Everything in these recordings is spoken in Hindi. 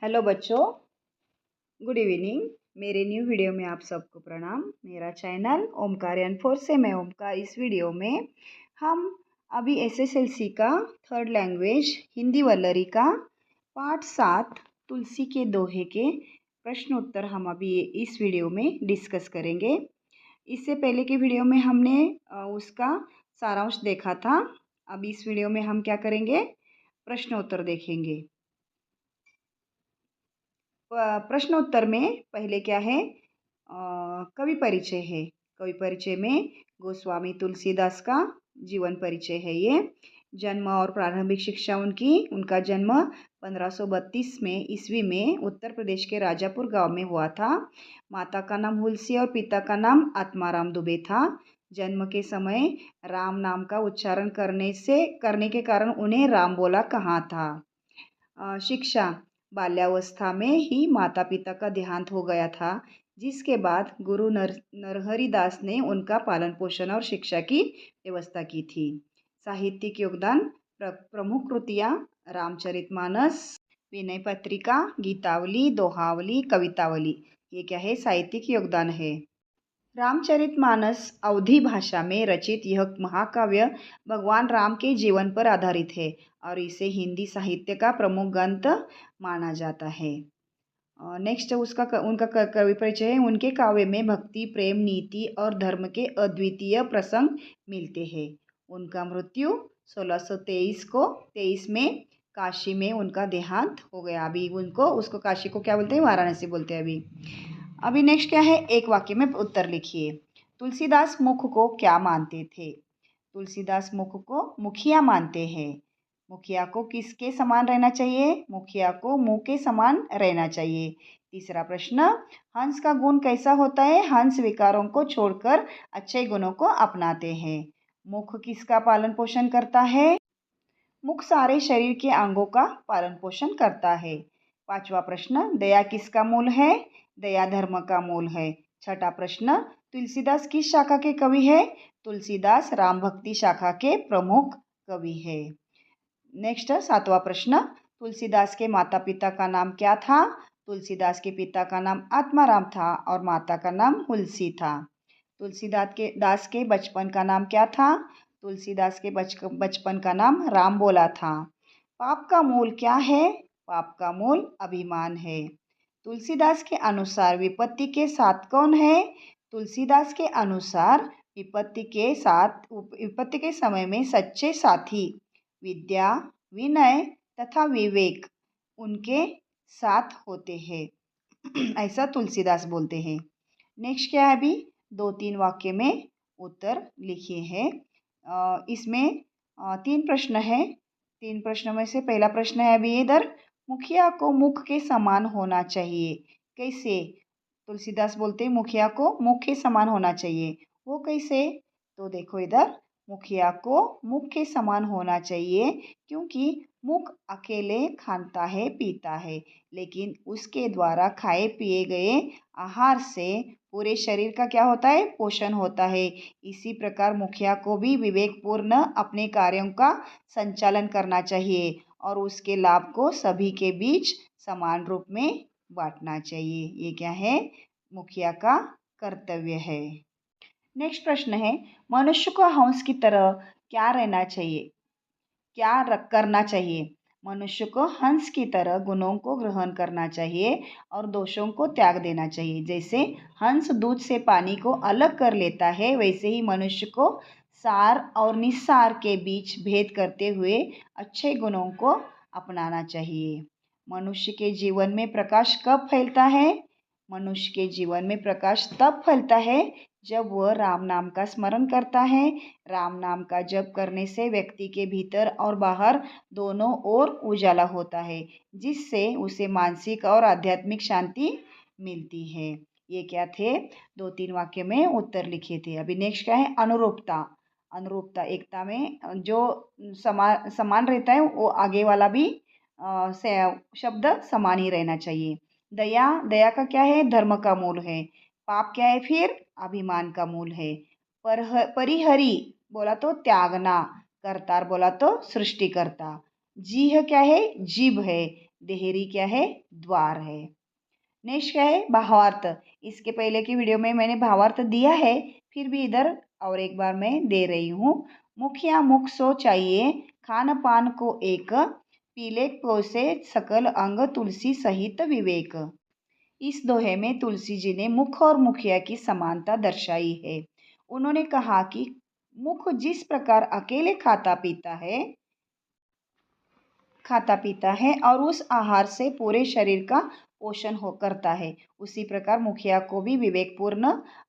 हेलो बच्चों, गुड इवनिंग। मेरे न्यू वीडियो में आप सबको प्रणाम। मेरा चैनल ओमकार फोर से मैं ओमकार। इस वीडियो में हम अभी एसएसएलसी का थर्ड लैंग्वेज हिंदी वल्लरी का पाठ 7 तुलसी के दोहे के प्रश्न उत्तर हम अभी इस वीडियो में डिस्कस करेंगे। इससे पहले के वीडियो में हमने उसका सारांश देखा था। अब इस वीडियो में हम क्या करेंगे, प्रश्न उत्तर देखेंगे। प्रश्नोत्तर में पहले क्या है, कवि परिचय है। कवि परिचय में गोस्वामी तुलसीदास का जीवन परिचय है। ये जन्म और प्रारंभिक शिक्षा उनका जन्म 1532 में ईस्वी में उत्तर प्रदेश के राजापुर गांव में हुआ था। माता का नाम हुलसी और पिता का नाम आत्माराम दुबे था। जन्म के समय राम नाम का उच्चारण करने के कारण उन्हें राम बोला कहा था। शिक्षा, बाल्यावस्था में ही माता पिता का देहांत हो गया था, जिसके बाद गुरु नरहरि दास ने उनका पालन पोषण और शिक्षा की व्यवस्था की थी। साहित्यिक योगदान, प्रमुख कृतियाँ रामचरितमानस, विनय पत्रिका, गीतावली, दोहावली, कवितावली। ये क्या है, साहित्यिक योगदान है। रामचरितमानस अवधी भाषा में रचित यह महाकाव्य भगवान राम के जीवन पर आधारित है और इसे हिंदी साहित्य का प्रमुख ग्रंथ माना जाता है। नेक्स्ट उनका कवि परिचय है। उनके काव्य में भक्ति, प्रेम, नीति और धर्म के अद्वितीय प्रसंग मिलते हैं। उनका मृत्यु 1623 में काशी में उनका देहांत हो गया। अभी उसको काशी को क्या बोलते हैं, वाराणसी बोलते हैं अभी नेक्स्ट क्या है, एक वाक्य में उत्तर लिखिए। तुलसीदास मुख को क्या मानते थे? तुलसीदास मुख को मुखिया मानते हैं। मुखिया को किसके समान रहना चाहिए? मुखिया को मुंह के समान रहना चाहिए। तीसरा प्रश्न, हंस का गुण कैसा होता है? हंस विकारों को छोड़कर अच्छे गुणों को अपनाते हैं। मुख किसका पालन पोषण करता है? मुख सारे शरीर के अंगों का पालन पोषण करता है। पांचवा प्रश्न, दया किसका मूल है? दया धर्म का मूल है। छठा प्रश्न, तुलसीदास किस शाखा के कवि है? तुलसीदास राम भक्ति शाखा के प्रमुख कवि है। नेक्स्ट सातवां प्रश्न, तुलसीदास के माता पिता का नाम क्या था? तुलसीदास के पिता का नाम आत्माराम था और माता का नाम हुलसी था। तुलसीदास के बचपन का नाम क्या था? तुलसीदास के बचपन का नाम राम बोला था। पाप का मूल क्या है? पाप का मूल अभिमान है। तुलसीदास के अनुसार विपत्ति के साथ कौन है? तुलसीदास के अनुसार विपत्ति के समय में सच्चे साथी विद्या, विनय तथा विवेक उनके साथ होते हैं, ऐसा तुलसीदास बोलते हैं। नेक्स्ट क्या है, अभी 2-3 वाक्य में उत्तर लिखिए हैं। इसमें 3 प्रश्न है। 3 प्रश्नों में से पहला प्रश्न है अभी इधर, मुखिया को मुख के समान होना चाहिए। कैसे? तुलसीदास बोलते हैं मुखिया को मुख के समान होना चाहिए। वो कैसे? तो देखो इधर, मुखिया को मुख के समान होना चाहिए क्योंकि मुख अकेले खाता है पीता है, लेकिन उसके द्वारा खाए पिए गए आहार से पूरे शरीर का क्या होता है, पोषण होता है। इसी प्रकार मुखिया को भी विवेकपूर्ण अपने कार्यों का संचालन करना चाहिए और उसके लाभ को सभी के बीच समान रूप में बांटना चाहिए। ये क्या है, मुखिया का कर्तव्य है। नेक्स्ट प्रश्न है, मनुष्य को हंस की तरह क्या रहना चाहिए, करना चाहिए? मनुष्य को हंस की तरह गुणों को ग्रहण करना चाहिए और दोषों को त्याग देना चाहिए। जैसे हंस दूध से पानी को अलग कर लेता है, वैसे ही मनुष्य को सार और निस्सार के बीच भेद करते हुए अच्छे गुणों को अपनाना चाहिए। मनुष्य के जीवन में प्रकाश कब फैलता है? मनुष्य के जीवन में प्रकाश तब फैलता है जब वह राम नाम का स्मरण करता है। राम नाम का जप करने से व्यक्ति के भीतर और बाहर दोनों ओर उजाला होता है, जिससे उसे मानसिक और आध्यात्मिक शांति मिलती है। ये क्या थे, 2-3 वाक्य में उत्तर लिखे थे। अभी नेक्स्ट क्या है, अनुरूपता। अनुरूपता, एकता में जो समान रहता है वो आगे वाला भी शब्द समान ही रहना चाहिए। दया, दया का क्या है, धर्म का मूल है। पाप क्या है, फिर अभिमान का मूल है। परिहरी बोला तो त्यागना, करतार बोला तो सृष्टिकर्ता। जीह क्या है, जीभ है। देहरी क्या है, द्वार है। नेक्स्ट क्या है, भावार्थ। इसके पहले की वीडियो में मैंने भावार्थ दिया है, फिर भी इधर और एक बार मैं दे रही हूँ। मुखिया मुख सो चाहिए, खान पान को एक, पीले पोसे सकल अंग तुलसी सहित विवेक। इस दोहे में तुलसी जी ने मुख और मुखिया की समानता दर्शाई है। उन्होंने कहा कि मुख जिस प्रकार अकेले खाता पीता है और उस आहार से पूरे शरीर का पोषण हो करता है, उसी प्रकार मुखिया को भी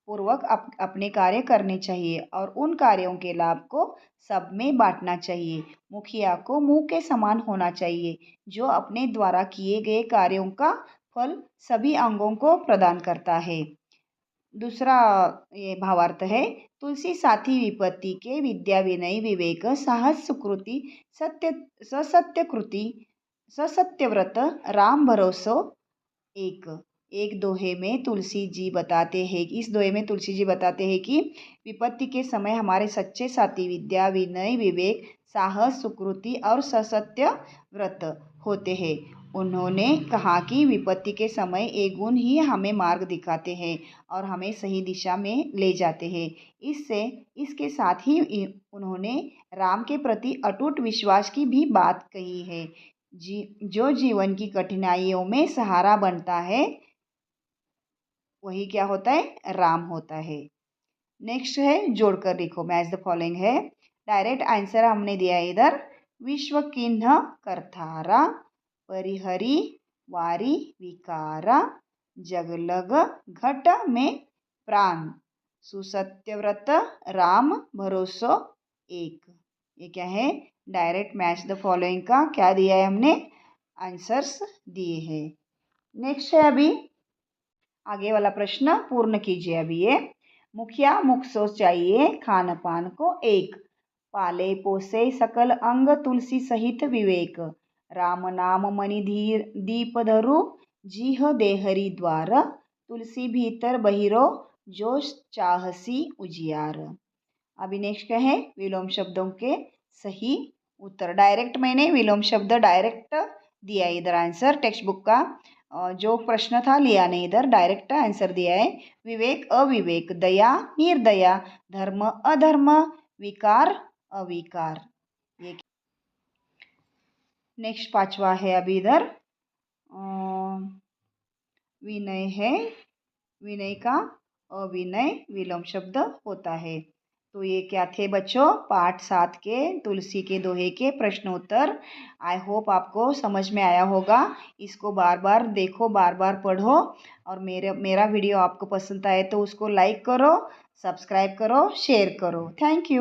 पूर्वक अपने कार्य करने चाहिए और उन कार्यों के लाभ को सब में बांटना चाहिए। मुखिया को मुंह के समान होना चाहिए, जो अपने द्वारा किए गए कार्यों का फल सभी अंगों को प्रदान करता है। दूसरा ये भावार्थ है, तुलसी साथी विपत्ति के, विद्या विनय विवेक, साहस सुकृति, सत्य ससत्यकृति, ससत्यव्रत, राम भरोसो एक। एक दोहे में तुलसी जी बताते हैं कि इस दोहे में तुलसी जी बताते हैं कि विपत्ति के समय हमारे सच्चे साथी विद्या विनय विवेक साहस सुकृति और ससत्य व्रत होते हैं। उन्होंने कहा कि विपत्ति के समय ये गुण ही हमें मार्ग दिखाते हैं और हमें सही दिशा में ले जाते हैं। इसके साथ ही उन्होंने राम के प्रति अटूट विश्वास की भी बात कही है। जो जीवन की कठिनाइयों में सहारा बनता है वही क्या होता है, राम होता है। नेक्स्ट है जोड़कर लिखो, मैच द फॉलोइंग है। डायरेक्ट आंसर हमने दिया है इधर, विश्व किन्ह करथारा, परिहरी वारी विकारा, जगलग घट में प्राण, सुसत्यव्रत राम भरोसो एक। ये क्या है, डायरेक्ट मैच द फॉलोइंग का क्या दिया है हमने, आंसर्स दिए हैं। नेक्स्ट है अभी आगे वाला प्रश्न पूर्ण कीजिए। अभी ये, मुखिया मुख सो चाहिए, खान पान को एक, पाले पोसे सकल अंग तुलसी सहित विवेक, राम नाम मणि धीर दीप धरु, जीह देहरी द्वार, तुलसी भीतर बहिरो जो चाहसी उजियार। अभी नेक्स्ट क्या है, विलोम शब्दों के सही उत्तर। डायरेक्ट मैंने विलोम शब्द डायरेक्ट दिया है इधर आंसर, टेक्स्ट बुक का जो प्रश्न था लिया नहीं, इधर डायरेक्ट आंसर दिया है। विवेक अविवेक, दया निर्दया, धर्म अधर्म, विकार अविकार। ये नेक्स्ट पांचवा है अभी इधर विनय है, विनय का अविनय विलोम शब्द होता है। तो ये क्या थे बच्चों, पाठ 7 के तुलसी के दोहे के प्रश्न उत्तर। आई होप आपको समझ में आया होगा। इसको बार बार देखो, बार बार पढ़ो और मेरा वीडियो आपको पसंद आए तो उसको लाइक करो, सब्सक्राइब करो, शेयर करो। Thank you.